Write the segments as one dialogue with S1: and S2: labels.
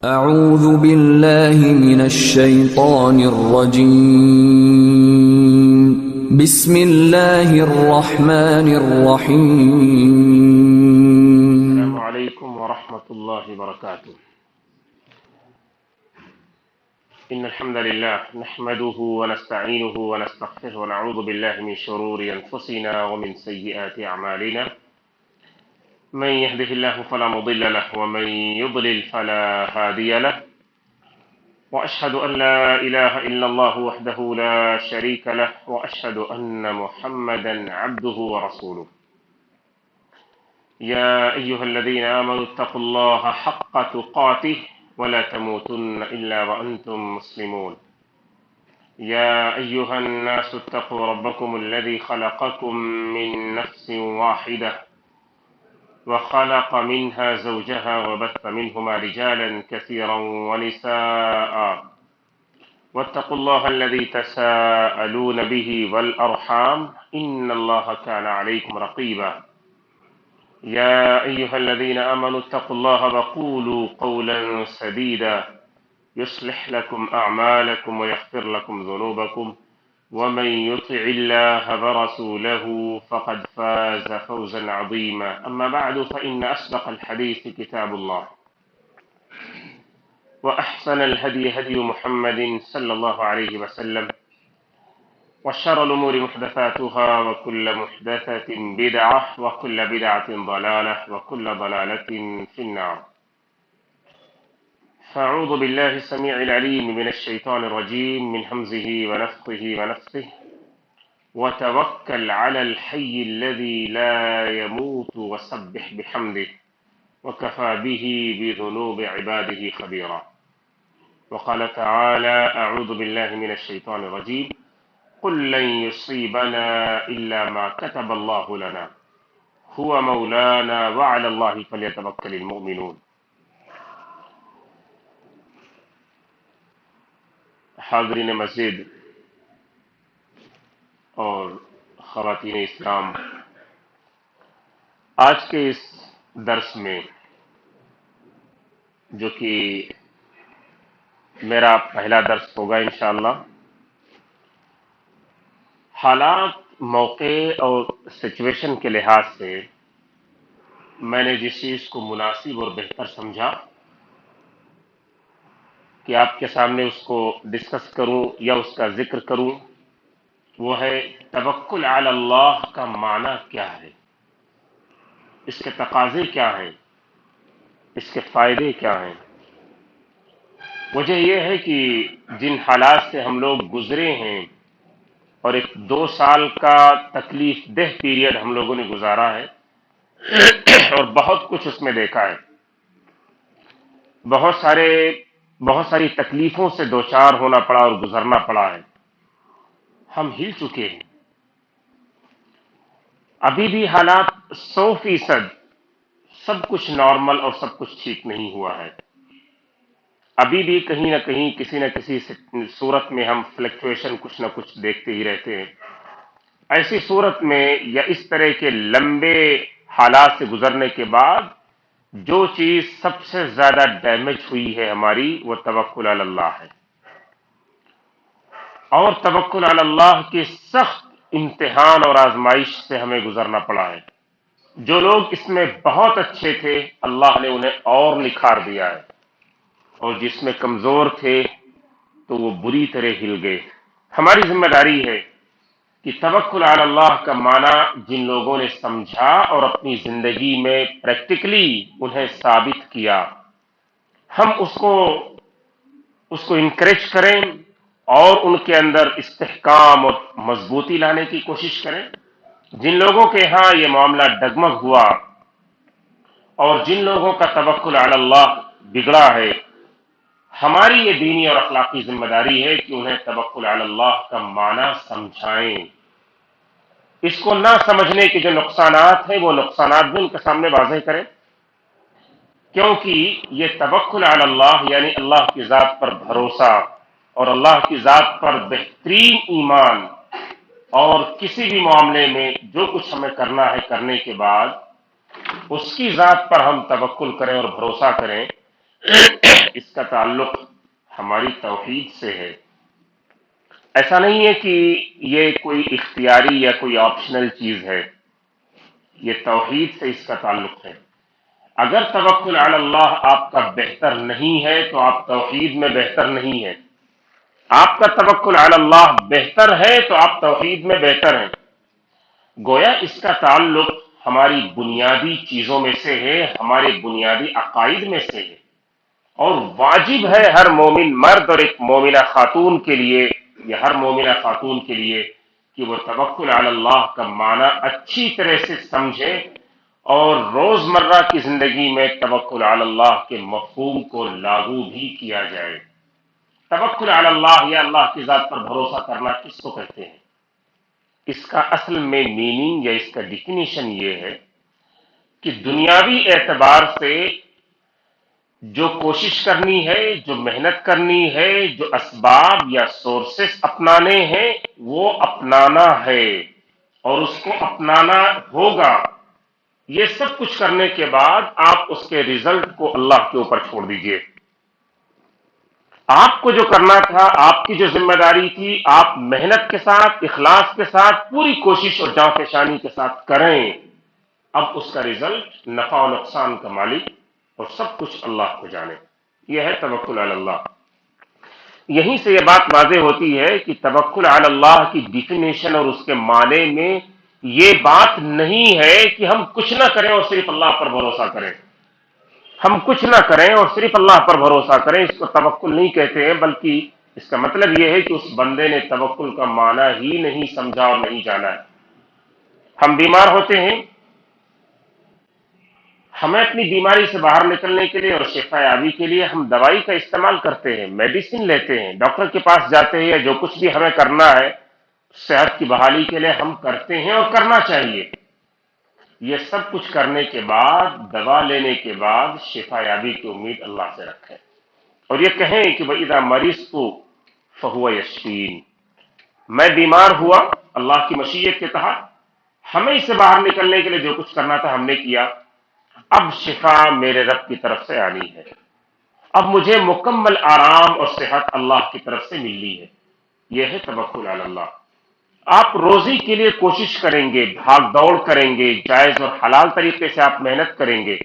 S1: اعوذ باللہ من الشیطان الرجیم، بسم اللہ الرحمن الرحیم۔
S2: السلام علیکم ورحمۃ اللہ وبرکاتہ۔ ان الحمد للہ نحمده ونستعینه ونستغفره ونعوذ باللہ من شرور انفسنا ومن سیئات اعمالنا، من يهده الله فلا مضل له ومن يضلل فلا هادي له، واشهد ان لا اله الا الله وحده لا شريك له، واشهد ان محمدا عبده ورسوله۔ يا أيها الذين آمنوا اتقوا الله حق تقاته ولا تموتن إلا وأنتم مسلمون۔ يا أيها الناس اتقوا ربكم الذي خلقكم من نفس واحدة وخلق منها زوجها وبث منهما رجالا كثيرا ونساء، واتقوا الله الذي تساءلون به والأرحام إن الله كان عليكم رقيبا۔ يا أيها الذين آمنوا اتقوا الله وقولوا قولا سديدا يصلح لكم أعمالكم ويغفر لكم ذنوبكم، ومن يطع الله ورسوله فقد فاز فوزا عظيما۔ أما بعد فإن أصدق الحديث كتاب الله، وأحسن الهدي هدي محمد صلى الله عليه وسلم، وشر الأمور محدثاتها وكل محدثة بدعة وكل بدعة ضلالة وكل ضلالة في النار۔ فأعوذ بالله السميع العليم من الشيطان الرجيم من همزه ونفخه ونفثه، وتوكل على الحي الذي لا يموت وسبح بحمده وكفى به بذنوب عباده خبيرا۔ وقال تعالى أعوذ بالله من الشيطان الرجيم قل لن يصيبنا إلا ما كتب الله لنا هو مولانا وعلى الله فليتوكل المؤمنون۔ حاضرین مسجد اور خواتین اسلام، آج کے اس درس میں جو کہ میرا پہلا درس ہوگا انشاءاللہ، حالات، موقع اور سچویشن کے لحاظ سے میں نے جس چیز کو مناسب اور بہتر سمجھا کہ آپ کے سامنے اس کو ڈسکس کروں یا اس کا ذکر کروں، وہ ہے توکل علی اللہ کا معنی کیا ہے، اس کے تقاضے کیا ہیں، اس کے فائدے کیا ہیں۔ وجہ یہ ہے کہ جن حالات سے ہم لوگ گزرے ہیں اور ایک 2 سال کا تکلیف دہ پیریڈ ہم لوگوں نے گزارا ہے اور بہت کچھ اس میں دیکھا ہے، بہت ساری تکلیفوں سے دوچار ہونا پڑا اور گزرنا پڑا ہے۔ ہم ہل چکے ہیں، ابھی بھی حالات 100% سب کچھ نارمل اور سب کچھ ٹھیک نہیں ہوا ہے، ابھی بھی کہیں نہ کہیں کسی نہ کسی صورت میں ہم فلیکچویشن کچھ نہ کچھ دیکھتے ہی رہتے ہیں۔ ایسی صورت میں یا اس طرح کے لمبے حالات سے گزرنے کے بعد جو چیز سب سے زیادہ ڈیمیج ہوئی ہے ہماری، وہ توکل علی اللہ ہے، اور توکل علی اللہ کے سخت امتحان اور آزمائش سے ہمیں گزرنا پڑا ہے۔ جو لوگ اس میں بہت اچھے تھے اللہ نے انہیں اور نکھار دیا ہے، اور جس میں کمزور تھے تو وہ بری طرح ہل گئے۔ ہماری ذمہ داری ہے کہ توکل علی اللہ کا معنی جن لوگوں نے سمجھا اور اپنی زندگی میں پریکٹیکلی انہیں ثابت کیا، ہم اس کو انکریج کریں اور ان کے اندر استحکام اور مضبوطی لانے کی کوشش کریں۔ جن لوگوں کے ہاں یہ معاملہ ڈگمگ ہوا اور جن لوگوں کا توکل علی اللہ بگڑا ہے، ہماری یہ دینی اور اخلاقی ذمہ داری ہے کہ انہیں توکل علی اللہ کا معنی سمجھائیں۔ اس کو نہ سمجھنے کے جو نقصانات ہیں وہ نقصانات بھی ان کے سامنے واضح کریں، کیونکہ یہ توکل علی اللہ یعنی اللہ کی ذات پر بھروسہ اور اللہ کی ذات پر بہترین ایمان، اور کسی بھی معاملے میں جو کچھ ہمیں کرنا ہے کرنے کے بعد اس کی ذات پر ہم توکل کریں اور بھروسہ کریں، اس کا تعلق ہماری توحید سے ہے۔ ایسا نہیں ہے کہ یہ کوئی اختیاری یا کوئی آپشنل چیز ہے، یہ توحید سے اس کا تعلق ہے۔ اگر توکل علی اللہ آپ کا بہتر نہیں ہے تو آپ توحید میں بہتر نہیں ہیں۔ آپ کا توکل علی اللہ بہتر ہے تو آپ توحید میں بہتر ہیں۔ گویا اس کا تعلق ہماری بنیادی چیزوں میں سے ہے، ہمارے بنیادی عقائد میں سے ہے، اور واجب ہے ہر مومن مرد اور ایک مومنہ خاتون کے لیے یا ہر مومنہ خاتون کے لیے کہ وہ توکل علی اللہ کا معنی اچھی طرح سے سمجھے اور روزمرہ کی زندگی میں توکل علی اللہ کے مفہوم کو لاگو بھی کیا جائے۔ توکل علی اللہ یا اللہ کی ذات پر بھروسہ کرنا کس کو کہتے ہیں؟ اس کا اصل میں میننگ یا اس کا ڈیفینیشن یہ ہے کہ دنیاوی اعتبار سے جو کوشش کرنی ہے، جو محنت کرنی ہے، جو اسباب یا سورسز اپنانے ہیں وہ اپنانا ہے اور اس کو اپنانا ہوگا۔ یہ سب کچھ کرنے کے بعد آپ اس کے ریزلٹ کو اللہ کے اوپر چھوڑ دیجئے۔ آپ کو جو کرنا تھا، آپ کی جو ذمہ داری تھی، آپ محنت کے ساتھ، اخلاص کے ساتھ، پوری کوشش اور جاں فشانی کے ساتھ کریں۔ اب اس کا ریزلٹ، نفع و نقصان کا مالک اور سب کچھ اللہ کو جانے۔ یہ ہے توکل علی اللہ۔ یہیں سے یہ بات واضح ہوتی ہے کہ توکل علی اللہ کی ڈیفینیشن اور اس کے معنی میں یہ بات نہیں ہے کہ ہم کچھ نہ کریں اور صرف اللہ پر بھروسہ کریں۔ ہم کچھ نہ کریں اور صرف اللہ پر بھروسہ کریں، اس کو توکل نہیں کہتے ہیں، بلکہ اس کا مطلب یہ ہے کہ اس بندے نے توکل کا معنی ہی نہیں سمجھا اور نہیں جانا ہے۔ ہم بیمار ہوتے ہیں، ہمیں اپنی بیماری سے باہر نکلنے کے لیے اور شفا یابی کے لیے ہم دوائی کا استعمال کرتے ہیں، میڈیسن لیتے ہیں، ڈاکٹر کے پاس جاتے ہیں، یا جو کچھ بھی ہمیں کرنا ہے صحت کی بحالی کے لیے ہم کرتے ہیں اور کرنا چاہیے۔ یہ سب کچھ کرنے کے بعد، دوا لینے کے بعد شفا یابی کی امید اللہ سے رکھیں اور یہ کہیں کہ وَإِذَا مَرِضْتُ فَهُوَ يَشْفِينِ۔ میں بیمار ہوا اللہ کی مشیت کے تحت، ہمیں اس سے باہر نکلنے کے لیے جو کچھ کرنا تھا ہم نے کیا، اب شفا میرے رب کی طرف سے آنی ہے، اب مجھے مکمل آرام اور صحت اللہ کی طرف سے ملنی ہے۔ یہ ہے توکل علی اللہ۔ آپ روزی کے لیے کوشش کریں گے، بھاگ دوڑ کریں گے، جائز اور حلال طریقے سے آپ محنت کریں گے۔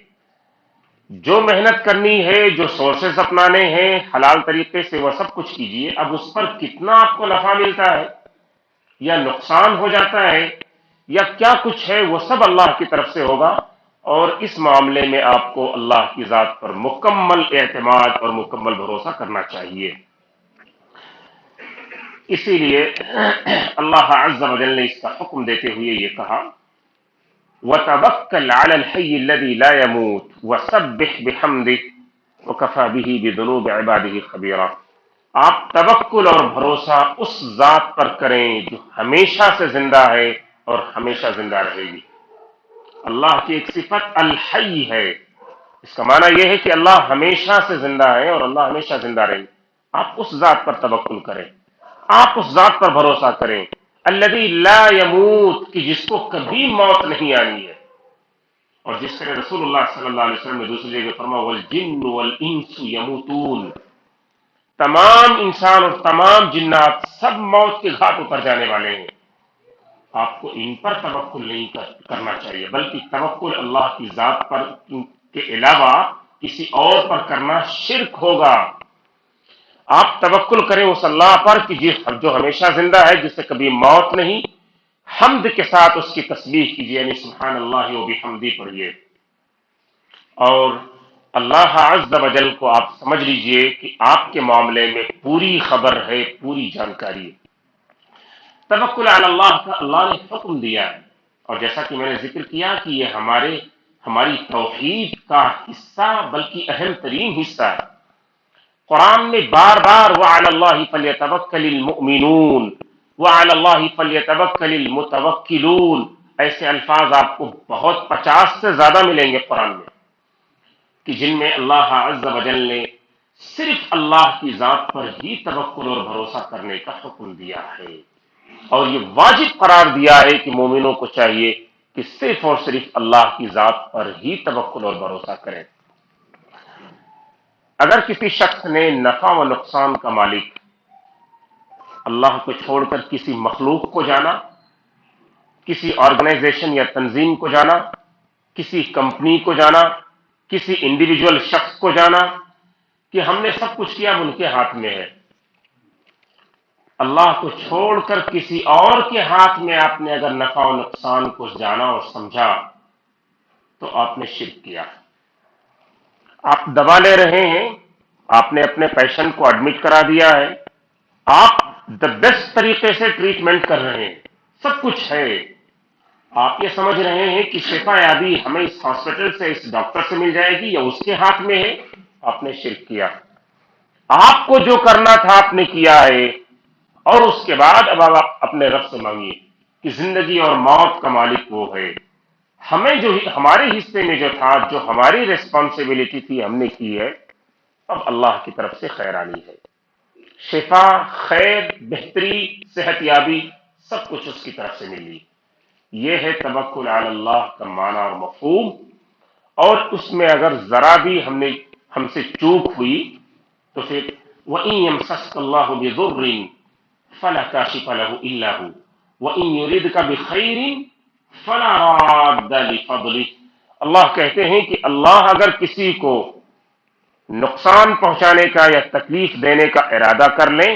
S2: جو محنت کرنی ہے، جو سورسز اپنانے ہیں حلال طریقے سے، وہ سب کچھ کیجیے۔ اب اس پر کتنا آپ کو نفع ملتا ہے یا نقصان ہو جاتا ہے یا کیا کچھ ہے، وہ سب اللہ کی طرف سے ہوگا، اور اس معاملے میں آپ کو اللہ کی ذات پر مکمل اعتماد اور مکمل بھروسہ کرنا چاہیے۔ اسی لیے اللہ عز و جل نے اس کا حکم دیتے ہوئے یہ کہا وَتَوَكَّلْ عَلَى الْحَيِّ الَّذِي لَا يَمُوتُ وَسَبِّحْ بِحَمْدِهِ وَكَفَى بِهِ بِذُنُوبِ عِبَادِهِ خَبِيرًا۔ آپ توکل اور بھروسہ اس ذات پر کریں جو ہمیشہ سے زندہ ہے اور ہمیشہ زندہ رہے گی۔ اللہ کی ایک صفت الحی ہے، اس کا معنی یہ ہے کہ اللہ ہمیشہ سے زندہ ہے اور اللہ ہمیشہ زندہ رہے گی۔ آپ اس ذات پر توکل کریں، آپ اس ذات پر بھروسہ کریں الذی لا یموت، کہ جس کو کبھی موت نہیں آنی ہے، اور جس طرح رسول اللہ صلی اللہ علیہ وسلم نے دوسری جگہ فرمایا والجن والانس یموتون، تمام انسان اور تمام جنات سب موت کے گھاٹ اتر جانے والے ہیں۔ آپ کو ان پر توکل نہیں کرنا چاہیے، بلکہ توکل اللہ کی ذات پر کے علاوہ کسی اور پر کرنا شرک ہوگا۔ آپ توکل کریں اس اللہ پر کہ جو ہمیشہ زندہ ہے، جس سے کبھی موت نہیں۔ حمد کے ساتھ اس کی تسبیح کیجیے، یعنی سبحان اللہ و بحمدہ پڑھیے، اور اللہ عز و جل کو آپ سمجھ لیجئے کہ آپ کے معاملے میں پوری خبر ہے، پوری جانکاری ہے۔ توکل علی اللہ کا اللہ نے حکم دیا ہے، اور جیسا کہ میں نے ذکر کیا کہ یہ ہماری توحید کا حصہ بلکہ اہم ترین حصہ ہے۔ قرآن میں بار بار وعلی اللہ فلیتوکل المؤمنون، وعلی اللہ فلیتوکل المتوکلون، ایسے الفاظ آپ کو بہت 50 سے زیادہ ملیں گے قرآن میں، کہ جن میں اللہ عز و جل نے صرف اللہ کی ذات پر ہی توکل اور بھروسہ کرنے کا حکم دیا ہے، اور یہ واجب قرار دیا ہے کہ مومنوں کو چاہیے کہ صرف اور صرف اللہ کی ذات پر ہی توکل اور بھروسہ کریں۔ اگر کسی شخص نے نفع و نقصان کا مالک اللہ کو چھوڑ کر کسی مخلوق کو جانا، کسی آرگنائزیشن یا تنظیم کو جانا، کسی کمپنی کو جانا، کسی انڈیویجول شخص کو جانا کہ ہم نے سب کچھ کیا، ان کے ہاتھ میں ہے، اللہ کو چھوڑ کر کسی اور کے ہاتھ میں آپ نے اگر نفع و نقصان کو جانا اور سمجھا تو آپ نے شرک کیا۔ آپ دوا لے رہے ہیں، آپ نے اپنے پیشنٹ کو ایڈمٹ کرا دیا ہے، آپ دا بیسٹ طریقے سے ٹریٹمنٹ کر رہے ہیں، سب کچھ ہے، آپ یہ سمجھ رہے ہیں کہ شفا یابی ہمیں اس ہاسپٹل سے، اس ڈاکٹر سے مل جائے گی یا اس کے ہاتھ میں ہے، آپ نے شرک کیا۔ آپ کو جو کرنا تھا آپ نے کیا ہے، اور اس کے بعد اب آپ اپنے رب سے مانگیے کہ زندگی اور موت کا مالک وہ ہے، ہمیں جو ہمارے حصے میں جو تھا، جو ہماری ریسپانسبلٹی تھی ہم نے کی ہے، اب اللہ کی طرف سے خیر آنی ہے، شفا، خیر، بہتری، صحت یابی سب کچھ اس کی طرف سے ملی۔ یہ ہے توکل علی اللہ کا معنی اور مفہوم، اور اس میں اگر ذرا بھی ہم سے چوک ہوئی تو پھر وَإِن يَمْسَسْكَ اللَّهُ بِضُرٍّ فَلَا كَاشِفَ لَهُ إِلَّا هُوَ وَإِن يُرِدْكَ بِخَيْرٍ فَلَا رَادَّ لِفَضْلِهِ۔ اللہ کہتے ہیں کہ اللہ اگر کسی کو نقصان پہنچانے کا یا تکلیف دینے کا ارادہ کر لیں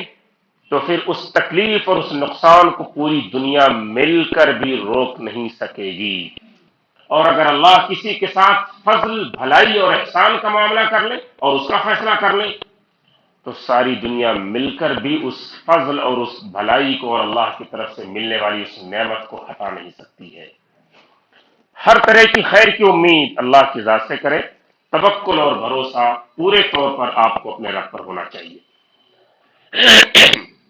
S2: تو پھر اس تکلیف اور اس نقصان کو پوری دنیا مل کر بھی روک نہیں سکے گی، اور اگر اللہ کسی کے ساتھ فضل، بھلائی اور احسان کا معاملہ کر لے اور اس کا فیصلہ کر لے تو ساری دنیا مل کر بھی اس فضل اور اس بھلائی کو اور اللہ کی طرف سے ملنے والی اس نعمت کو ہٹا نہیں سکتی ہے۔ ہر طرح کی خیر کی امید اللہ کی ذات سے کرے، توکل اور بھروسہ پورے طور پر آپ کو اپنے رب پر ہونا چاہیے۔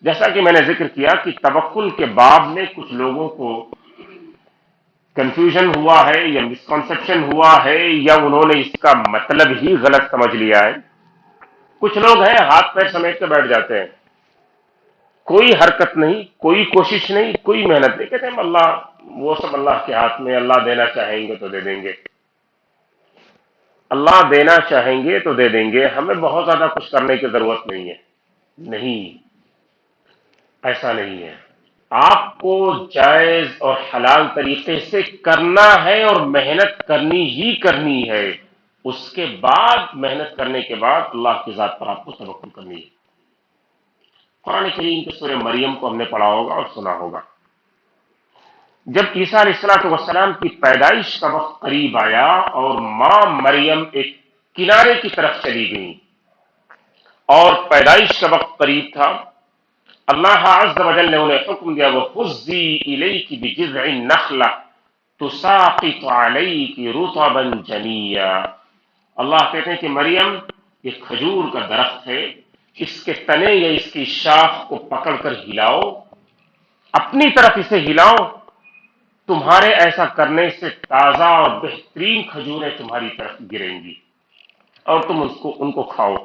S2: جیسا کہ میں نے ذکر کیا کہ توکل کے باب میں کچھ لوگوں کو کنفیوژن ہوا ہے یا مسکنسیپشن ہوا ہے یا انہوں نے اس کا مطلب ہی غلط سمجھ لیا ہے۔ کچھ لوگ ہیں ہاتھ پیر سمیٹ کے بیٹھ جاتے ہیں، کوئی حرکت نہیں، کوئی کوشش نہیں، کوئی محنت نہیں، کہتے ہیں اللہ، وہ سب اللہ کے ہاتھ میں، اللہ دینا چاہیں گے تو دے دیں گے، اللہ دینا چاہیں گے تو دے دیں گے، ہمیں بہت زیادہ کچھ کرنے کی ضرورت نہیں ہے۔ نہیں، ایسا نہیں ہے، آپ کو جائز اور حلال طریقے سے کرنا ہے اور محنت کرنی ہی کرنی ہے، اس کے بعد محنت کرنے کے بعد اللہ کی ذات پر آپ کو توکل کرنی ہے۔ قرآن کریم کے سورہ مریم کو ہم نے پڑھا ہوگا اور سنا ہوگا، جب عیسیٰ علیہ السلام کی پیدائش کا وقت قریب آیا اور ماں مریم ایک کنارے کی طرف چلی گئی اور پیدائش کا وقت قریب تھا، اللہ عز و جل نے انہیں حکم دیا وَحُزِّي إِلَيْكِ بِجِذْعِ النَّخْلَةِ تُسَاقِطُ عَلَيْكِ رُطَبًا جَنِيًّا۔ اللہ کہتے ہیں کہ مریم، یہ کھجور کا درخت ہے، اس کے تنے یا اس کی شاخ کو پکڑ کر ہلاؤ، اپنی طرف اسے ہلاؤ، تمہارے ایسا کرنے سے تازہ اور بہترین کھجوریں تمہاری طرف گریں گی اور تم ان کو کھاؤ۔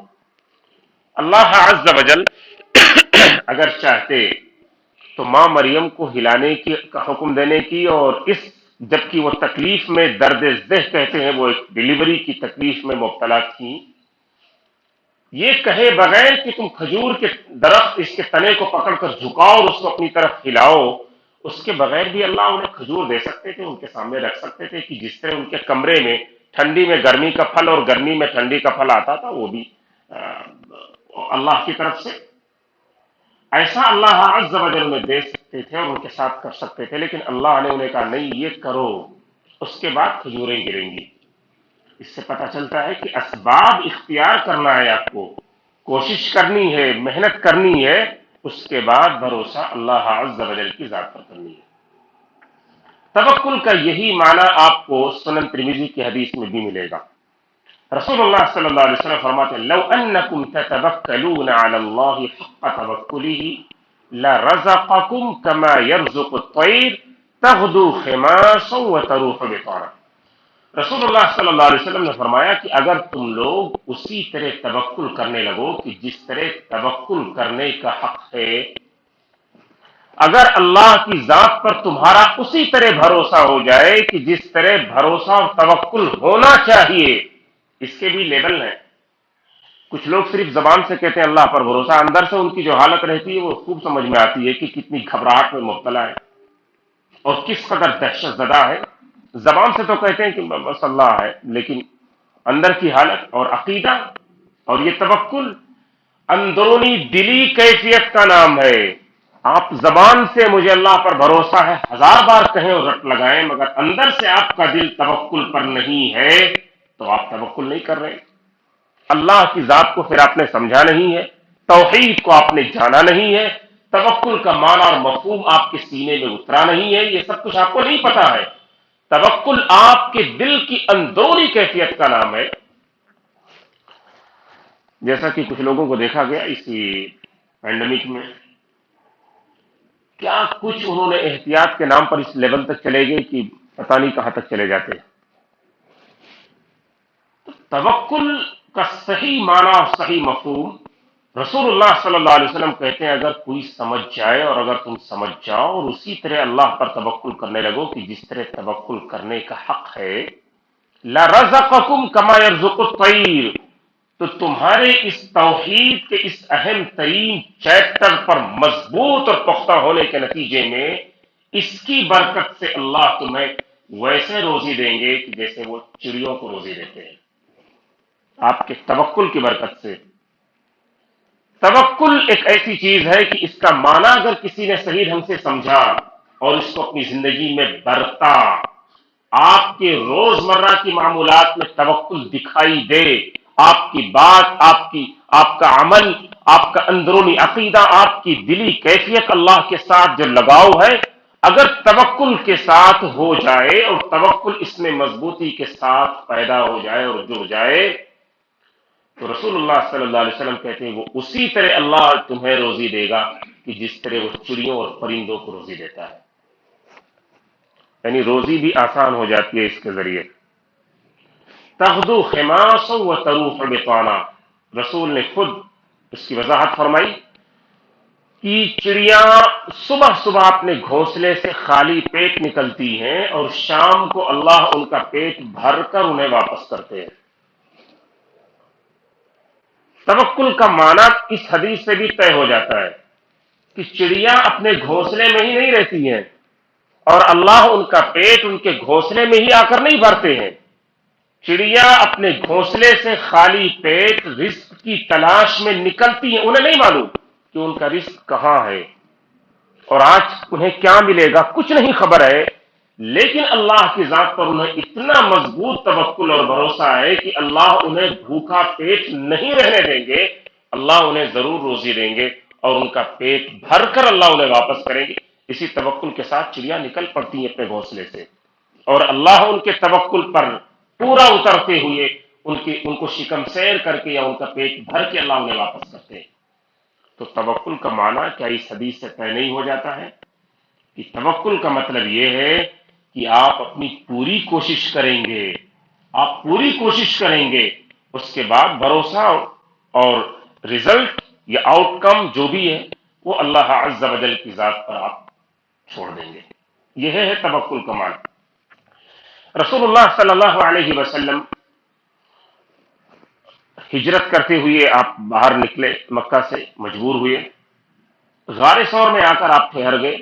S2: اللہ عز و جل اگر چاہتے تو ماں مریم کو ہلانے کا حکم دینے کی، اور جبکہ وہ تکلیف میں، درد ذہ کہتے ہیں، وہ ایک ڈیلیوری کی تکلیف میں مبتلا تھی، یہ کہے بغیر کہ تم کھجور کے درخت اس کے تنے کو پکڑ کر جھکاؤ اور اس کو اپنی طرف ہلاؤ، اس کے بغیر بھی اللہ انہیں کھجور دے سکتے تھے، ان کے سامنے رکھ سکتے تھے کہ جس طرح ان کے کمرے میں ٹھنڈی میں گرمی کا پھل اور گرمی میں ٹھنڈی کا پھل آتا تھا، وہ بھی اللہ کی طرف سے ایسا اللہ عز و جل میں دے سکتے تھے اور ان کے ساتھ کر سکتے تھے، لیکن اللہ نے انہیں کہا نہیں، یہ کرو، اس کے بعد کھجوریں گریں گی۔ اس سے پتہ چلتا ہے کہ اسباب اختیار کرنا ہے، آپ کو کوشش کرنی ہے، محنت کرنی ہے، اس کے بعد بھروسہ اللہ عز و جل کی ذات پر کرنی ہے۔ توکل کا یہی معنی آپ کو سنن ترمذی کی حدیث میں بھی ملے گا۔ رسول اللہ صلی اللہ علیہ وسلم فرماتے ہیں لو انکم تتوکلون علی اللہ حق توکلہ لرزقکم کما یرزق الطیر تغدو خماصا وتروح بطانا۔ رسول اللہ صلی اللہ علیہ وسلم نے فرمایا کہ اگر تم لوگ اسی طرح توکل کرنے لگو کہ جس طرح توکل کرنے کا حق ہے، اگر اللہ کی ذات پر تمہارا اسی طرح بھروسہ ہو جائے کہ جس طرح بھروسہ اور توکل ہونا چاہیے، اس کے بھی لیول ہیں، کچھ لوگ صرف زبان سے کہتے ہیں اللہ پر بھروسہ، اندر سے ان کی جو حالت رہتی ہے وہ خوب سمجھ میں آتی ہے کہ کتنی گھبراہٹ میں مبتلا ہے اور کس قدر دہشت زدہ ہے۔ زبان سے تو کہتے ہیں کہ بس اللہ ہے، لیکن اندر کی حالت اور عقیدہ اور یہ توکل اندرونی دلی کیفیت کا نام ہے۔ آپ زبان سے مجھے اللہ پر بھروسہ ہے 1000 بار کہیں اور رٹ لگائیں، مگر اندر سے آپ کا دل توکل پر نہیں ہے تو آپ توکل نہیں کر رہے۔ اللہ کی ذات کو پھر آپ نے سمجھا نہیں ہے، توحید کو آپ نے جانا نہیں ہے، توکل کا معنی اور مفہوم آپ کے سینے میں اترا نہیں ہے، یہ سب کچھ آپ کو نہیں پتا ہے۔ توکل آپ کے دل کی اندرونی کیفیت کا نام ہے۔ جیسا کہ کچھ لوگوں کو دیکھا گیا اسی پینڈیمک میں، کیا کچھ انہوں نے احتیاط کے نام پر اس لیول تک چلے گئے کہ پتہ نہیں کہاں تک چلے جاتے ہیں۔ توکل کا صحیح معنی اور صحیح مفہوم رسول اللہ صلی اللہ علیہ وسلم کہتے ہیں اگر کوئی سمجھ جائے اور اگر تم سمجھ جاؤ اور اسی طرح اللہ پر توکل کرنے لگو کہ جس طرح توکل کرنے کا حق ہے، لَرَزَقَكُمْ كَمَا يَرْزُقُ الطَّيْرُ، تو تمہارے اس توحید کے اس اہم ترین چیپٹر پر مضبوط اور پختہ ہونے کے نتیجے میں اس کی برکت سے اللہ تمہیں ویسے روزی دیں گے کہ جیسے وہ چڑیوں کو روزی دیتے ہیں، آپ کے توکل کی برکت سے۔ توکل ایک ایسی چیز ہے کہ اس کا معنی اگر کسی نے صحیح ڈھنگ سے سمجھا اور اس کو اپنی زندگی میں برتا، آپ کے روزمرہ کی معمولات میں توکل دکھائی دے، آپ کی بات، آپ کا عمل، آپ کا اندرونی عقیدہ، آپ کی دلی کیفیت اللہ کے ساتھ جو لگاؤ ہے، اگر توکل کے ساتھ ہو جائے اور توکل اس میں مضبوطی کے ساتھ پیدا ہو جائے اور جڑ جائے، تو رسول اللہ صلی اللہ علیہ وسلم کہتے ہیں وہ اسی طرح اللہ تمہیں روزی دے گا کہ جس طرح وہ چڑیوں اور پرندوں کو روزی دیتا ہے، یعنی روزی بھی آسان ہو جاتی ہے اس کے ذریعے۔ تغدو خماصا وتروح بطانا، رسول نے خود اس کی وضاحت فرمائی کہ چڑیاں صبح صبح اپنے گھونسلے سے خالی پیٹ نکلتی ہیں اور شام کو اللہ ان کا پیٹ بھر کر انہیں واپس کرتے ہیں۔ توکل کا معنی اس حدیث سے بھی طے ہو جاتا ہے کہ چڑیاں اپنے گھونسلے میں ہی نہیں رہتی ہیں اور اللہ ان کا پیٹ ان کے گھونسلے میں ہی آ کر نہیں بھرتے ہیں۔ چڑیاں اپنے گھونسلے سے خالی پیٹ رزق کی تلاش میں نکلتی ہیں، انہیں نہیں معلوم کہ ان کا رزق کہاں ہے اور آج انہیں کیا ملے گا، کچھ نہیں خبر ہے، لیکن اللہ کی ذات پر انہیں اتنا مضبوط توکل اور بھروسہ ہے کہ اللہ انہیں بھوکا پیٹ نہیں رہنے دیں گے، اللہ انہیں ضرور روزی دیں گے اور ان کا پیٹ بھر کر اللہ انہیں واپس کریں گے۔ اسی توکل کے ساتھ چڑیاں نکل پڑتی ہیں اپنے گھونسلے سے اور اللہ ان کے توکل پر پورا اترتے ہوئے ان کو شکم سیر کر کے یا ان کا پیٹ بھر کے اللہ انہیں واپس کرتے ہیں۔ تو توکل کا معنی کیا اس حدیث سے طے نہیں ہو جاتا ہے کہ توکل کا مطلب یہ ہے کہ آپ اپنی پوری کوشش کریں گے، آپ پوری کوشش کریں گے، اس کے بعد بھروسہ اور رزلٹ یا آؤٹ کم جو بھی ہے وہ اللہ عز و جل کی ذات پر آپ چھوڑ دیں گے۔ یہ ہے توکل کا معنی۔ رسول اللہ صلی اللہ علیہ وسلم ہجرت کرتے ہوئے آپ باہر نکلے، مکہ سے مجبور ہوئے، غار ثور میں آ کر آپ ٹھہر گئے،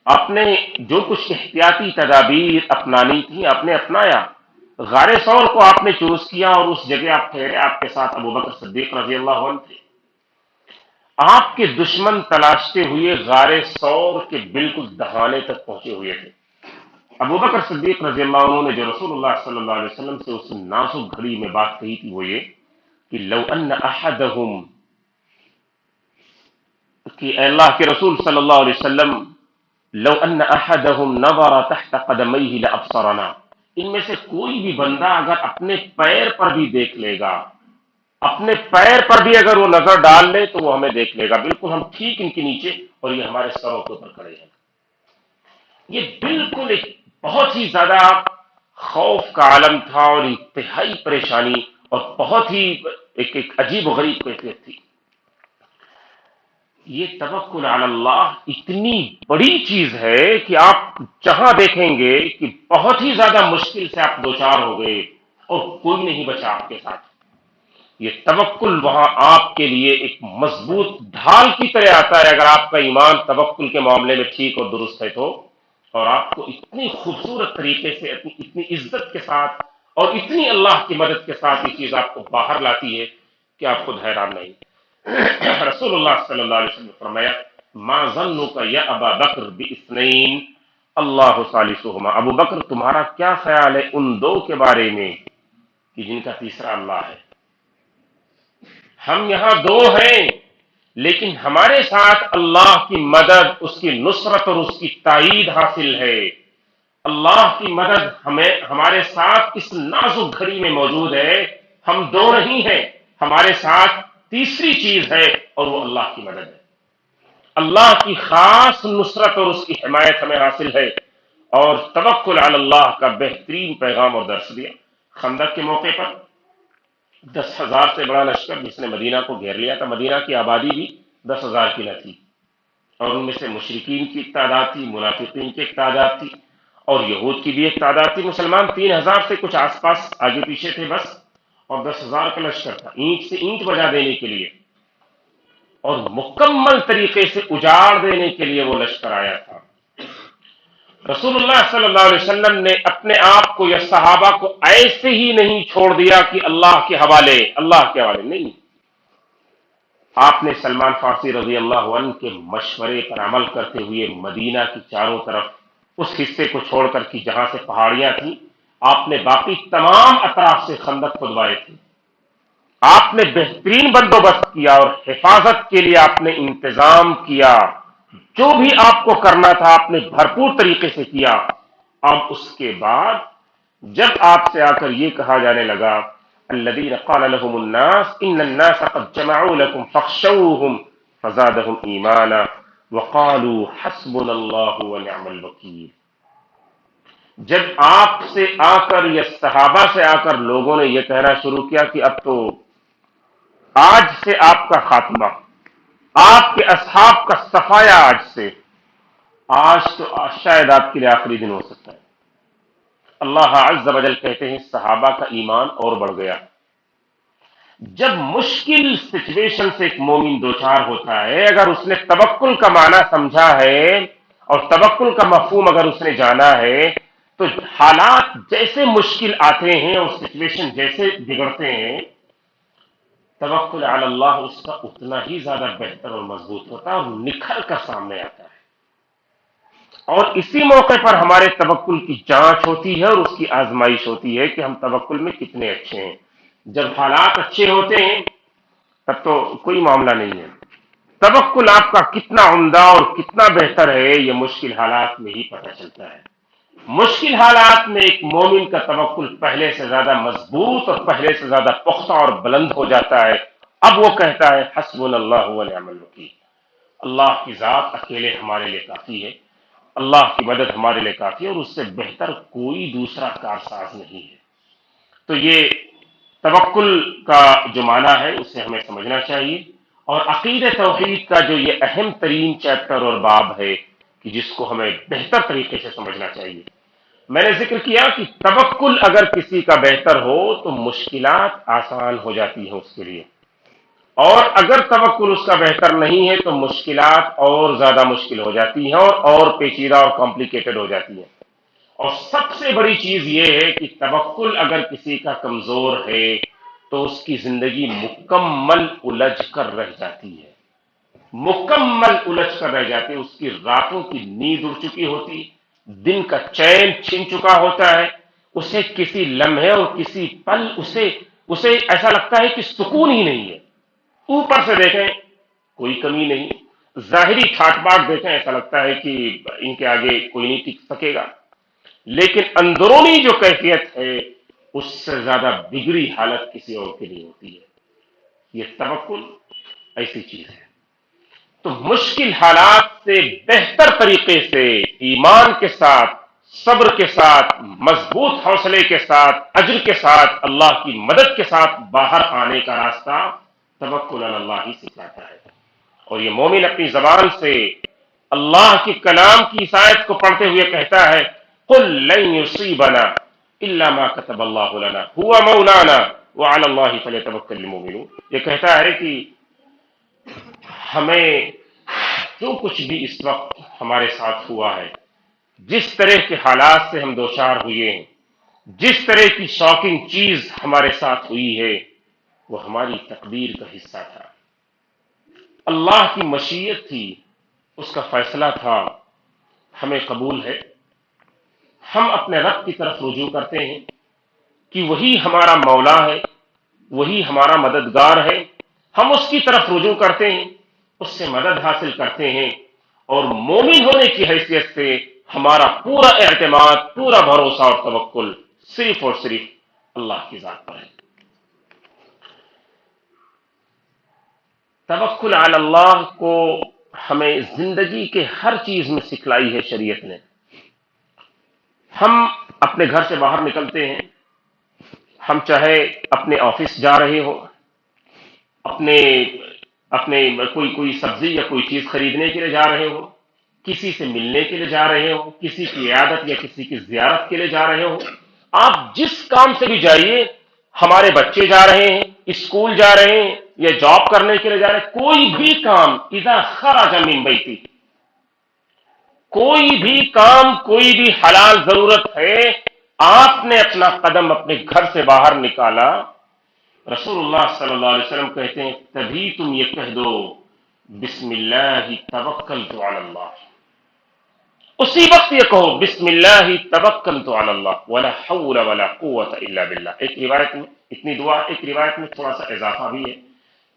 S2: آپ نے جو کچھ احتیاطی تدابیر اپنانی تھی آپ نے اپنایا، غار ثور کو آپ نے چوز کیا اور اس جگہ آپ ٹھہرے، آپ کے ساتھ ابو بکر صدیق رضی اللہ عنہ تھے۔ آپ کے دشمن تلاشتے ہوئے غار ثور کے بالکل دہانے تک پہنچے ہوئے تھے۔ ابو بکر صدیق رضی اللہ عنہ نے جو رسول اللہ صلی اللہ علیہ وسلم سے اس نازک گھڑی میں بات کہی تھی وہ یہ کہ لو ان احدہم، کہ اے اللہ کے رسول صلی اللہ علیہ وسلم، لو ان احدہم نظر تحت قدمیہ لابصرنا، ان میں سے کوئی بھی بندہ اگر اپنے پیر پر بھی دیکھ لے گا، اپنے پیر پر بھی اگر وہ نظر ڈال لے تو وہ ہمیں دیکھ لے گا، بالکل ہم ٹھیک ان کے نیچے اور یہ ہمارے سروں کے اوپر کھڑے ہیں۔ یہ بالکل ایک بہت ہی زیادہ خوف کا عالم تھا اور انتہائی پریشانی اور بہت ہی ایک عجیب و غریب کیفیت تھی۔ یہ توکل علی اللہ اتنی بڑی چیز ہے کہ آپ جہاں دیکھیں گے کہ بہت ہی زیادہ مشکل سے آپ دوچار ہو گئے اور کوئی نہیں بچا آپ کے ساتھ، یہ توکل وہاں آپ کے لیے ایک مضبوط ڈھال کی طرح آتا ہے اگر آپ کا ایمان توکل کے معاملے میں ٹھیک اور درست ہے تو، اور آپ کو اتنی خوبصورت طریقے سے اتنی عزت کے ساتھ اور اتنی اللہ کی مدد کے ساتھ یہ چیز آپ کو باہر لاتی ہے کہ آپ خود حیران نہیں۔ رسول اللہ صلی اللہ علیہ وسلم نے فرمایا ما ظنک یا ابا بکر باثنین اللہ ثالثہما، ابو بکر تمہارا کیا خیال ہے ان دو کے بارے میں کہ جن کا تیسرا اللہ ہے؟ ہم یہاں دو ہیں لیکن ہمارے ساتھ اللہ کی مدد، اس کی نصرت اور اس کی تائید حاصل ہے۔ اللہ کی مدد ہمیں ہمارے ساتھ اس نازک گھڑی میں موجود ہے۔ ہم دو نہیں ہیں، ہمارے ساتھ تیسری چیز ہے اور وہ اللہ کی مدد ہے۔ اللہ کی خاص نصرت اور اس کی حمایت ہمیں حاصل ہے، اور توکل علی اللہ کا بہترین پیغام اور درس دیا۔ خندق کے موقع پر 10,000 سے بڑا لشکر جس نے مدینہ کو گھیر لیا تھا، مدینہ کی آبادی بھی 10,000 کی نہ تھی، اور ان میں سے مشرکین کی ایک تعداد تھی، منافقین کی ایک تعداد تھی، اور یہود کی بھی ایک تعداد تھی۔ مسلمان 3,000 سے کچھ آس پاس آگے پیچھے تھے بس، اور 10,000 کا لشکر تھا اینٹ سے اینٹ بجا دینے کے لیے اور مکمل طریقے سے اجاڑ دینے کے لیے وہ لشکر آیا تھا۔ رسول اللہ صلی اللہ علیہ وسلم نے اپنے آپ کو یا صحابہ کو ایسے ہی نہیں چھوڑ دیا کہ اللہ کے حوالے نہیں، آپ نے سلمان فارسی رضی اللہ عنہ کے مشورے پر عمل کرتے ہوئے مدینہ کی چاروں طرف اس حصے کو چھوڑ کر کہ جہاں سے پہاڑیاں تھیں، آپ نے باقی تمام اطراف سے خندق کھدوائے تھے۔ آپ نے بہترین بندوبست کیا اور حفاظت کے لیے آپ نے انتظام کیا، جو بھی آپ کو کرنا تھا آپ نے بھرپور طریقے سے کیا۔ اب اس کے بعد جب آپ سے آ کر یہ کہا جانے لگا الذین قال لهم الناس ان الناس قد جمعوا لكم فاخشوهم فزادهم ایمانا وقالوا حسبنا اللہ ونعم الوکیل، جب آپ سے آ کر یا صحابہ سے آ کر لوگوں نے یہ کہنا شروع کیا کہ اب تو آج سے آپ کا خاتمہ، آپ کے اصحاب کا صفایا، آج تو شاید آپ کے لیے آخری دن ہو سکتا ہے۔ اللہ عز و جل کہتے ہیں صحابہ کا ایمان اور بڑھ گیا۔ جب مشکل سچویشن سے ایک مومن دوچار ہوتا ہے، اگر اس نے توکل کا معنی سمجھا ہے اور توکل کا مفہوم اگر اس نے جانا ہے، تو حالات جیسے مشکل آتے ہیں اور سچویشن جیسے بگڑتے ہیں، توکل علی اللہ اس کا اتنا ہی زیادہ بہتر اور مضبوط ہوتا ہے اور نکھر کر سامنے آتا ہے۔ اور اسی موقع پر ہمارے توکل کی جانچ ہوتی ہے اور اس کی آزمائش ہوتی ہے کہ ہم توکل میں کتنے اچھے ہیں۔ جب حالات اچھے ہوتے ہیں تب تو کوئی معاملہ نہیں ہے، توکل آپ کا کتنا عمدہ اور کتنا بہتر ہے یہ مشکل حالات میں ہی پتہ چلتا ہے۔ مشکل حالات میں ایک مومن کا توکل پہلے سے زیادہ مضبوط اور پہلے سے زیادہ پختہ اور بلند ہو جاتا ہے۔ اب وہ کہتا ہے حسبنا اللہ ونعم الوکیل، اللہ کی ذات اکیلے ہمارے لیے کافی ہے، اللہ کی مدد ہمارے لیے کافی ہے، اور اس سے بہتر کوئی دوسرا کارساز نہیں ہے۔ تو یہ توکل کا جو معنی ہے اسے ہمیں سمجھنا چاہیے، اور عقیدہ توحید کا جو یہ اہم ترین چیپٹر اور باب ہے کہ جس کو ہمیں بہتر طریقے سے سمجھنا چاہیے۔ میں نے ذکر کیا کہ توکل اگر کسی کا بہتر ہو تو مشکلات آسان ہو جاتی ہیں اس کے لیے، اور اگر توکل اس کا بہتر نہیں ہے تو مشکلات اور زیادہ مشکل ہو جاتی ہیں اور پیچیدہ اور کمپلیکیٹڈ ہو جاتی ہیں۔ اور سب سے بڑی چیز یہ ہے کہ توکل اگر کسی کا کمزور ہے تو اس کی زندگی مکمل الجھ کر رہ جاتی ہے، مکمل الجھ کر رہ جاتی ہے۔ اس کی راتوں کی نیند اڑ چکی ہوتی، دن کا چین چھن چکا ہوتا ہے، اسے کسی لمحے اور کسی پل اسے ایسا لگتا ہے کہ سکون ہی نہیں ہے۔ اوپر سے دیکھیں کوئی کمی نہیں، ظاہری ٹھاٹ باٹ دیکھیں ایسا لگتا ہے کہ ان کے آگے کوئی نہیں ٹک سکے گا، لیکن اندرونی جو کیفیت ہے اس سے زیادہ بگڑی حالت کسی اور کے لیے ہوتی ہے۔ یہ توکل ایسی چیز ہے۔ تو مشکل حالات سے بہتر طریقے سے ایمان کے ساتھ، صبر کے ساتھ، مضبوط حوصلے کے ساتھ، اجر کے ساتھ، اللہ کی مدد کے ساتھ باہر آنے کا راستہ توکل علی اللہ ہی سکھاتا ہے۔ اور یہ مومن اپنی زبان سے اللہ کی کلام کی اس آیت کو پڑھتے ہوئے کہتا ہے قل لن یصیبنا الا ما كتب اللہ لنا هو مولانا وعلی اللہ فلیتوکل المؤمنون، یہ کہتا ہے کہ ہمیں جو کچھ بھی اس وقت ہمارے ساتھ ہوا ہے، جس طرح کے حالات سے ہم دوچار ہوئے ہیں، جس طرح کی شاکنگ چیز ہمارے ساتھ ہوئی ہے، وہ ہماری تقدیر کا حصہ تھا، اللہ کی مشیت تھی، اس کا فیصلہ تھا، ہمیں قبول ہے۔ ہم اپنے رب کی طرف رجوع کرتے ہیں کہ وہی ہمارا مولا ہے، وہی ہمارا مددگار ہے، ہم اس کی طرف رجوع کرتے ہیں، اس سے مدد حاصل کرتے ہیں، اور مومن ہونے کی حیثیت سے ہمارا پورا اعتماد، پورا بھروسہ اور توکل صرف اور صرف اللہ کی ذات پر ہے۔ توکل علی اللہ کو ہمیں زندگی کے ہر چیز میں سکھلائی ہے شریعت نے۔ ہم اپنے گھر سے باہر نکلتے ہیں، ہم چاہے اپنے آفس جا رہے ہو، اپنے اپنے کوئی سبزی یا کوئی چیز خریدنے کے لیے جا رہے ہو، کسی سے ملنے کے لیے جا رہے ہو، کسی کی عیادت یا کسی کی زیارت کے لیے جا رہے ہو، آپ جس کام سے بھی جائیے، ہمارے بچے جا رہے ہیں، اسکول جا رہے ہیں یا جاب کرنے کے لیے جا رہے ہیں، کوئی بھی کام اذا خرج من بیتی، کوئی بھی کام، کوئی بھی حلال ضرورت ہے، آپ نے اپنا قدم اپنے گھر سے باہر نکالا، رسول اللہ صلی اللہ علیہ وسلم کہتے ہیں تبھی تم یہ کہہ دو بسم اللہ توکلت علی اللہ، اسی وقت یہ کہو بسم اللہ توکلت علی اللہ ولا حول ولا قوت الا باللہ۔ ایک روایت میں اتنی دعا، ایک روایت میں تھوڑا سا اضافہ بھی ہے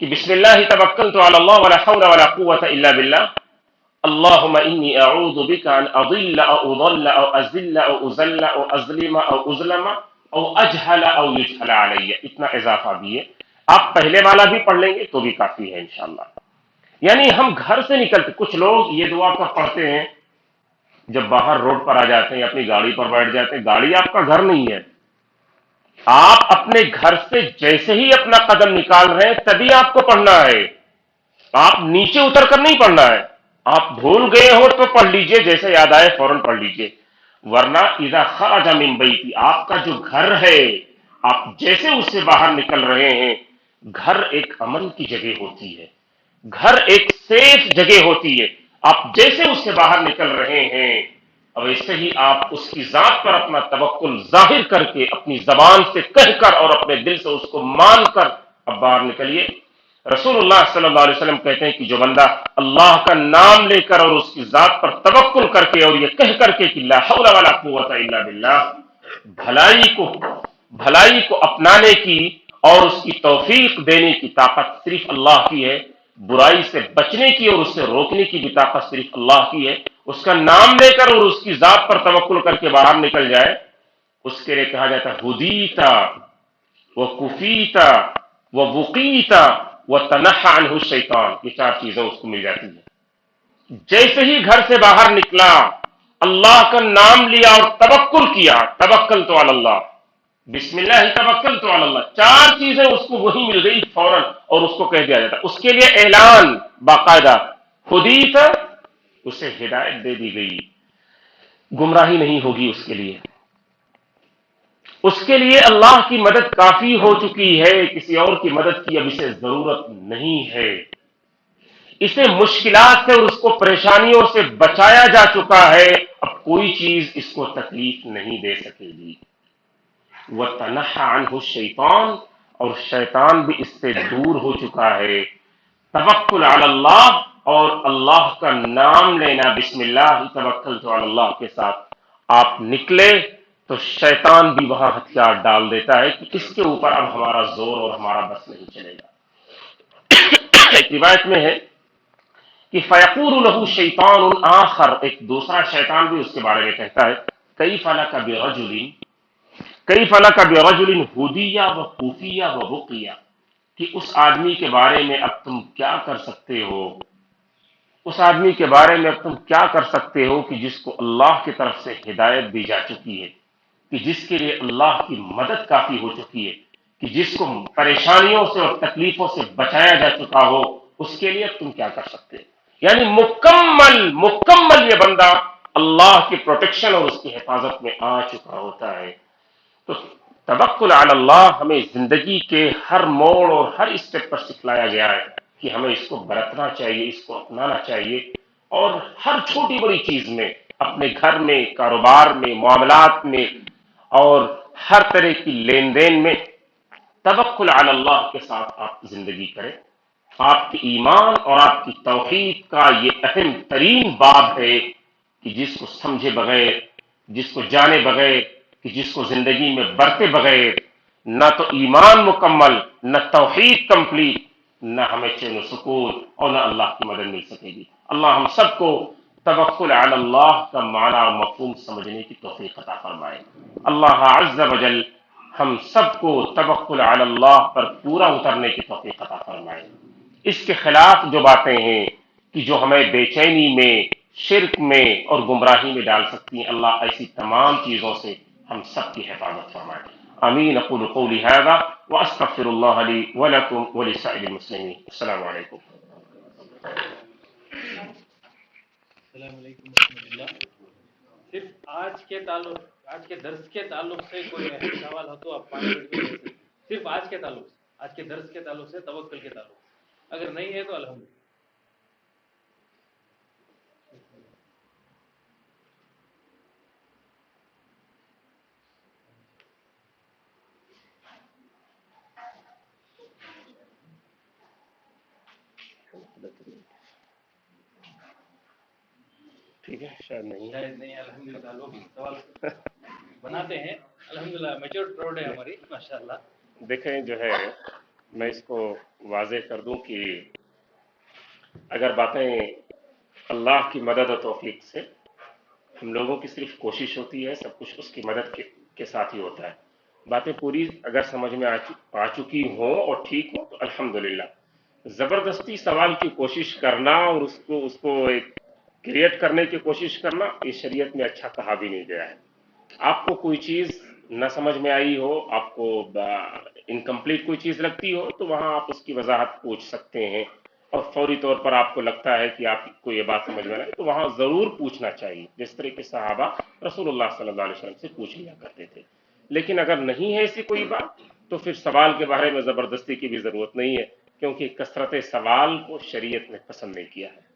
S2: کہ بسم اللہ توکلت علی اللہ ولا حول ولا قوت الا باللہ، اللہم انی اعوذ بک ان اضل او اضل او ازل او ازل او ازلم او ازلم او اجہل او یجہل علی، اتنا اضافہ بھی ہے۔ آپ پہلے والا بھی پڑھ لیں گے تو بھی کافی ہے انشاءاللہ۔ یعنی ہم گھر سے نکلتے، کچھ لوگ یہ دعا کب پڑھتے ہیں؟ جب باہر روڈ پر آ جاتے ہیں، اپنی گاڑی پر بیٹھ جاتے ہیں، گاڑی آپ کا گھر نہیں ہے، آپ اپنے گھر سے جیسے ہی اپنا قدم نکال رہے ہیں تبھی آپ کو پڑھنا ہے، آپ نیچے اتر کر نہیں پڑھنا ہے۔ آپ بھول گئے ہو تو پڑھ لیجئے، جیسے یاد آئے فوراً پڑھ لیجئے، ورنہ اذا خرج من بیتی، آپ کا جو گھر ہے، آپ جیسے اس سے باہر نکل رہے ہیں، گھر ایک امن کی جگہ ہوتی ہے، گھر ایک سیف جگہ ہوتی ہے، آپ جیسے اس سے باہر نکل رہے ہیں، اب ایسے ہی آپ اس کی ذات پر اپنا توکل ظاہر کر کے، اپنی زبان سے کہہ کر اور اپنے دل سے اس کو مان کر اب باہر نکلیے۔ رسول اللہ صلی اللہ علیہ وسلم کہتے ہیں کہ جو بندہ اللہ کا نام لے کر اور اس کی ذات پر توکل کر کے اور یہ کہہ کر کے کہ لا حول ولا قوت الا باللہ، بھلائی کو اپنانے کی اور اس کی توفیق دینے کی طاقت صرف اللہ کی ہے، برائی سے بچنے کی اور اس سے روکنے کی بھی طاقت صرف اللہ کی ہے، اس کا نام لے کر اور اس کی ذات پر توکل کر کے باہر نکل جائے، اس کے لیے کہا جاتا ہے ہدیتا وکفیتا ووقیتا وتنحى عنہ الشیطان، یہ چار چیزیں اس کو مل جاتی ہیں۔ جیسے ہی گھر سے باہر نکلا، اللہ کا نام لیا اور توکل کیا، توکلت علی اللہ، بسم اللہ توکلت علی اللہ، چار چیزیں اس کو وہی مل گئی فوراً، اور اس کو کہہ دیا جاتا، اس کے لیے اعلان باقاعدہ، ہدیت، اسے ہدایت دے دی گئی، گمراہی نہیں ہوگی اس کے لیے، اس کے لیے اللہ کی مدد کافی ہو چکی ہے، کسی اور کی مدد کی اب اسے ضرورت نہیں ہے، اسے مشکلات سے اور اس کو پریشانیوں سے بچایا جا چکا ہے، اب کوئی چیز اس کو تکلیف نہیں دے سکے گی۔ وَتَنَحَّى عَنْهُ الشَّيْطَانُ، اور شیطان بھی اس سے دور ہو چکا ہے۔ توکل علی اللہ اور اللہ کا نام لینا، بسم اللہ توکلت علی اللہ کے ساتھ آپ نکلے تو شیطان بھی وہاں ہتھیار ڈال دیتا ہے کہ اس کے اوپر اب ہمارا زور اور ہمارا بس نہیں چلے گا۔ ایک روایت میں ہے کہ فیقول له شیطان آخر، ایک دوسرا شیطان بھی اس کے بارے میں کہتا ہے کیف لک برجل، کیف لک برجل ہدی وکفی وبقی، کہ اس آدمی کے بارے میں اب تم کیا کر سکتے ہو، اس آدمی کے بارے میں اب تم کیا کر سکتے ہو کہ جس کو اللہ کی طرف سے ہدایت دی جا چکی ہے، کہ جس کے لیے اللہ کی مدد کافی ہو چکی ہے، کہ جس کو پریشانیوں سے اور تکلیفوں سے بچایا جا چکا ہو، اس کے لیے تم کیا کر سکتے ہو؟ یعنی مکمل یہ بندہ اللہ کی پروٹیکشن اور اس کی حفاظت میں آ چکا ہوتا ہے۔ تو توکل علی اللہ ہمیں زندگی کے ہر موڑ اور ہر اسٹیپ پر سکھلایا گیا ہے کہ ہمیں اس کو برتنا چاہیے، اس کو اپنانا چاہیے، اور ہر چھوٹی بڑی چیز میں، اپنے گھر میں، کاروبار میں، معاملات میں، اور ہر طرح کی لین دین میں توکل علی اللہ کے ساتھ آپ زندگی کریں۔ آپ کے ایمان اور آپ کی توحید کا یہ اہم ترین باب ہے کہ جس کو سمجھے بغیر، جس کو جانے بغیر، کہ جس کو زندگی میں برتے بغیر، نہ تو ایمان مکمل، نہ توحید کمپلیٹ، نہ ہمیں چین و سکون اور نہ اللہ کی مدد مل سکے گی۔ اللہ ہم سب کو توکل علی اللہ کا معنی اور مفہوم سمجھنے کی توفیق عطا فرمائے۔ اللہ عز و جل ہم سب کو توکل علی اللہ پر پورا اترنے کی توفیق عطا فرمائے۔ اس کے خلاف جو باتیں ہیں کہ جو ہمیں بے چینی میں، شرک میں اور گمراہی میں ڈال سکتی ہیں، اللہ ایسی تمام چیزوں سے ہم سب کی حفاظت فرمائے۔ آمین۔ اقول قولی هذا واستغفر الله لي ولكم ولسائر المسلمين۔ السلام علیکم۔
S3: السلام علیکم ورحمۃ اللہ۔ صرف آج کے درس کے تعلق سے کوئی سوال ہو تو آپ 5 منٹ میں لے سکتے، صرف آج کے تعلق سے، آج کے درس کے تعلق سے، توکل کے تعلق سے، اگر نہیں ہے تو الحمدللہ۔
S2: ٹھیک ہے، شاید نہیں ہے۔
S3: شاید نہیں، الحمدللہ لوگ سوال بناتے ہیں، الحمدللہ میچور روڈ ہے ہماری ماشاءاللہ۔
S2: دیکھیں جو ہے، میں اس کو واضح کر دوں کہ اگر باتیں اللہ کی مدد و توفیق سے، ہم لوگوں کی صرف کوشش ہوتی ہے، سب کچھ اس کی مدد کے ساتھ ہی ہوتا ہے۔ باتیں پوری اگر سمجھ میں آ چکی ہوں اور ٹھیک ہوں تو الحمدللہ۔ زبردستی سوال کی کوشش کرنا اور اس کو ایک کریٹ کرنے کی کوشش کرنا، یہ شریعت میں اچھا کہا بھی نہیں گیا ہے۔ آپ کو کوئی چیز نہ سمجھ میں آئی ہو، آپ کو انکمپلیٹ کوئی چیز لگتی ہو، تو وہاں آپ اس کی وضاحت پوچھ سکتے ہیں، اور فوری طور پر آپ کو لگتا ہے کہ آپ کو یہ بات سمجھ میں آئی تو وہاں ضرور پوچھنا چاہیے، جس طرح کے صحابہ رسول اللہ صلی اللہ علیہ وسلم سے پوچھ لیا کرتے تھے۔ لیکن اگر نہیں ہے ایسی کوئی بات، تو پھر سوال کے بارے میں زبردستی کی بھی ضرورت نہیں ہے، کیونکہ کثرت سوال کو شریعت نے پسند نہیں کیا ہے۔